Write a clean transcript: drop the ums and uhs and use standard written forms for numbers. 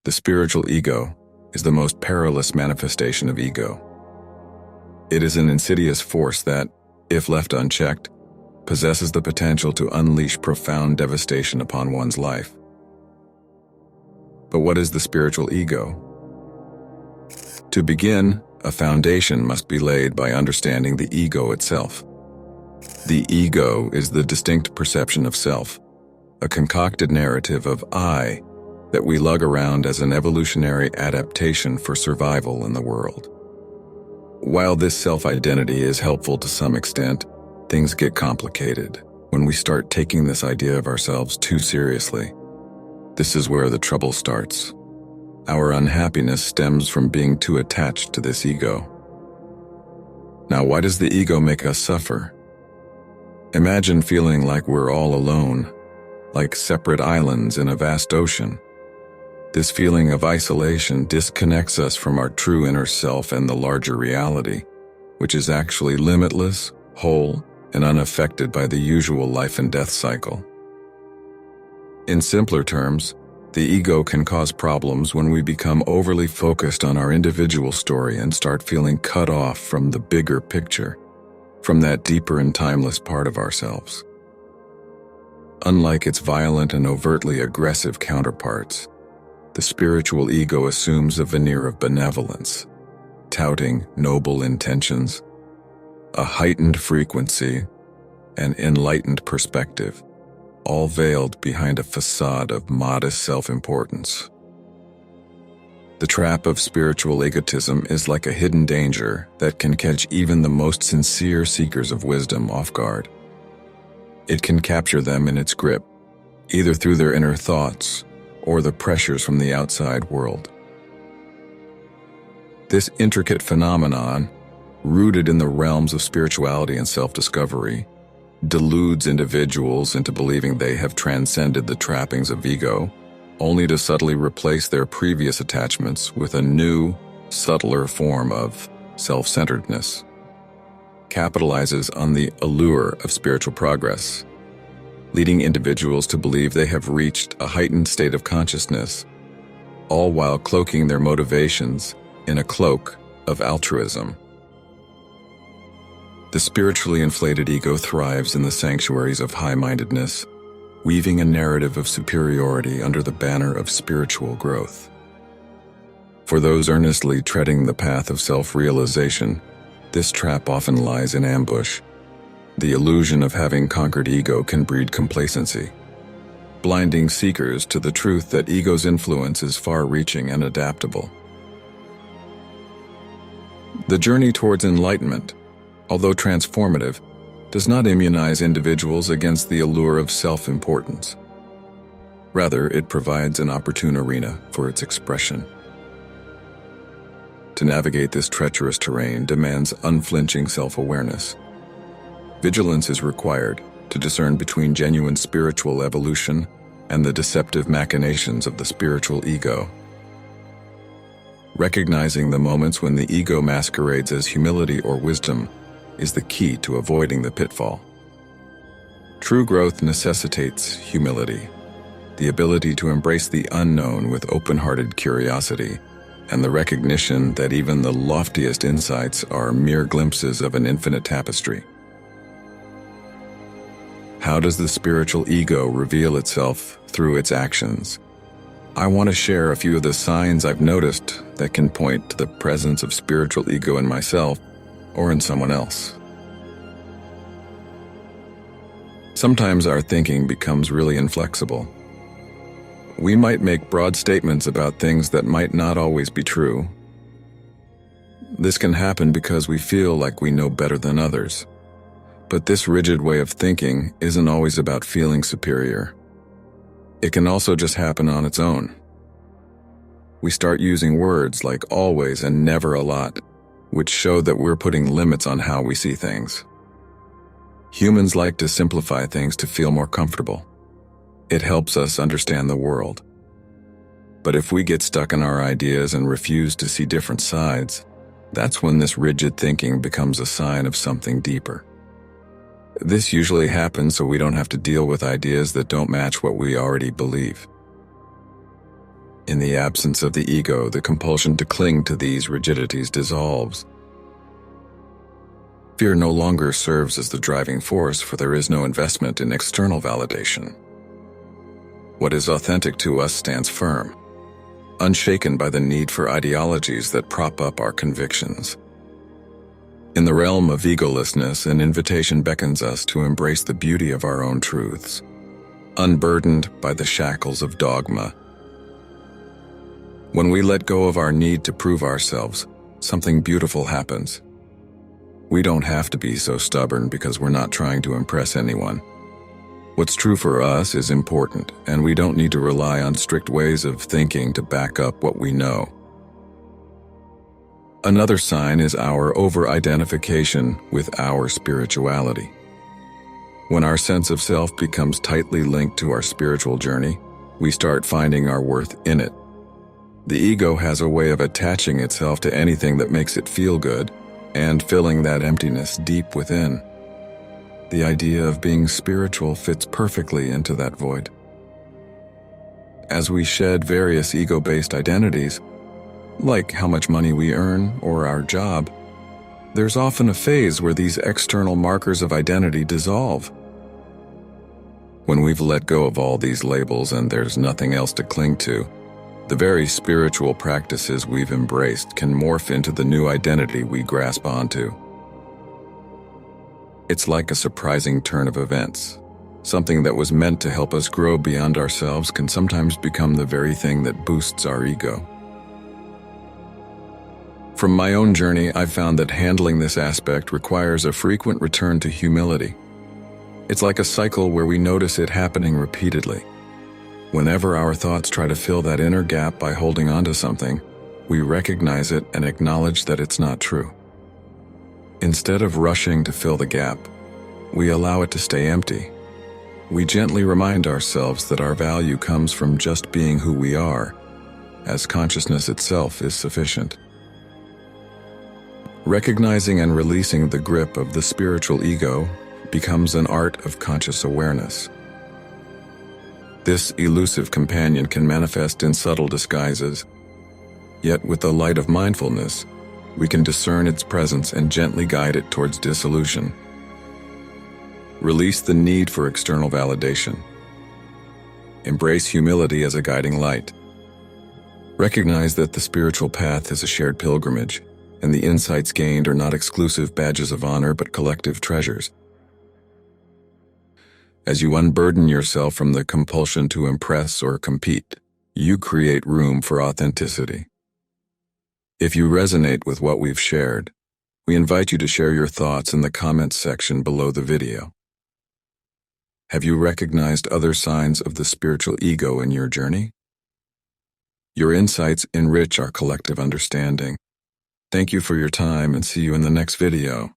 The spiritual ego is the most perilous manifestation of ego. It is an insidious force that, if left unchecked, possesses the potential to unleash profound devastation upon one's life. But what is the spiritual ego? To begin, a foundation must be laid by understanding the ego itself. The ego is the distinct perception of self, a concocted narrative of I that we lug around as an evolutionary adaptation for survival in the world. While this self-identity is helpful to some extent, things get complicated when we start taking this idea of ourselves too seriously. This is where the trouble starts. Our unhappiness stems from being too attached to this ego. Now, why does the ego make us suffer? Imagine feeling like we're all alone, like separate islands in a vast ocean. This feeling of isolation disconnects us from our true inner self and the larger reality, which is actually limitless, whole, and unaffected by the usual life and death cycle. In simpler terms, the ego can cause problems when we become overly focused on our individual story and start feeling cut off from the bigger picture, from that deeper and timeless part of ourselves. Unlike its violent and overtly aggressive counterparts, the spiritual ego assumes a veneer of benevolence, touting noble intentions, a heightened frequency, and enlightened perspective, all veiled behind a facade of modest self-importance. The trap of spiritual egotism is like a hidden danger that can catch even the most sincere seekers of wisdom off guard. It can capture them in its grip, either through their inner thoughts or the pressures from the outside world. This intricate phenomenon, rooted in the realms of spirituality and self-discovery, deludes individuals into believing they have transcended the trappings of ego, only to subtly replace their previous attachments with a new, subtler form of self-centeredness. Capitalizes on the allure of spiritual progress, leading individuals to believe they have reached a heightened state of consciousness, all while cloaking their motivations in a cloak of altruism. The spiritually inflated ego thrives in the sanctuaries of high-mindedness, weaving a narrative of superiority under the banner of spiritual growth. For those earnestly treading the path of self-realization, this trap often lies in ambush. The illusion of having conquered ego can breed complacency, blinding seekers to the truth that ego's influence is far-reaching and adaptable. The journey towards enlightenment, although transformative, does not immunize individuals against the allure of self-importance. Rather, it provides an opportune arena for its expression. To navigate this treacherous terrain demands unflinching self-awareness. Vigilance is required to discern between genuine spiritual evolution and the deceptive machinations of the spiritual ego. Recognizing the moments when the ego masquerades as humility or wisdom is the key to avoiding the pitfall. True growth necessitates humility, the ability to embrace the unknown with open-hearted curiosity, and the recognition that even the loftiest insights are mere glimpses of an infinite tapestry. How does the spiritual ego reveal itself through its actions? I want to share a few of the signs I've noticed that can point to the presence of spiritual ego in myself or in someone else. Sometimes our thinking becomes really inflexible. We might make broad statements about things that might not always be true. This can happen because we feel like we know better than others. But this rigid way of thinking isn't always about feeling superior. It can also just happen on its own. We start using words like always and never a lot, which show that we're putting limits on how we see things. Humans like to simplify things to feel more comfortable. It helps us understand the world. But if we get stuck in our ideas and refuse to see different sides, that's when this rigid thinking becomes a sign of something deeper. This usually happens so we don't have to deal with ideas that don't match what we already believe. In the absence of the ego, the compulsion to cling to these rigidities dissolves. Fear no longer serves as the driving force, for there is no investment in external validation. What is authentic to us stands firm, unshaken by the need for ideologies that prop up our convictions. In the realm of egolessness, an invitation beckons us to embrace the beauty of our own truths, unburdened by the shackles of dogma. When we let go of our need to prove ourselves, something beautiful happens. We don't have to be so stubborn because we're not trying to impress anyone. What's true for us is important, and we don't need to rely on strict ways of thinking to back up what we know. Another sign is our over-identification with our spirituality. When our sense of self becomes tightly linked to our spiritual journey, we start finding our worth in it. The ego has a way of attaching itself to anything that makes it feel good and filling that emptiness deep within. The idea of being spiritual fits perfectly into that void. As we shed various ego-based identities, like how much money we earn or our job, there's often a phase where these external markers of identity dissolve. When we've let go of all these labels and there's nothing else to cling to, the very spiritual practices we've embraced can morph into the new identity we grasp onto. It's like a surprising turn of events. Something that was meant to help us grow beyond ourselves can sometimes become the very thing that boosts our ego. From my own journey, I've found that handling this aspect requires a frequent return to humility. It's like a cycle where we notice it happening repeatedly. Whenever our thoughts try to fill that inner gap by holding on to something, we recognize it and acknowledge that it's not true. Instead of rushing to fill the gap, we allow it to stay empty. We gently remind ourselves that our value comes from just being who we are, as consciousness itself is sufficient. Recognizing and releasing the grip of the spiritual ego becomes an art of conscious awareness. This elusive companion can manifest in subtle disguises, yet with the light of mindfulness, we can discern its presence and gently guide it towards dissolution. Release the need for external validation. Embrace humility as a guiding light. Recognize that the spiritual path is a shared pilgrimage, and the insights gained are not exclusive badges of honor but collective treasures. As you unburden yourself from the compulsion to impress or compete, you create room for authenticity. If you resonate with what we've shared, we invite you to share your thoughts in the comments section below the video. Have you recognized other signs of the spiritual ego in your journey? Your insights enrich our collective understanding. Thank you for your time and see you in the next video.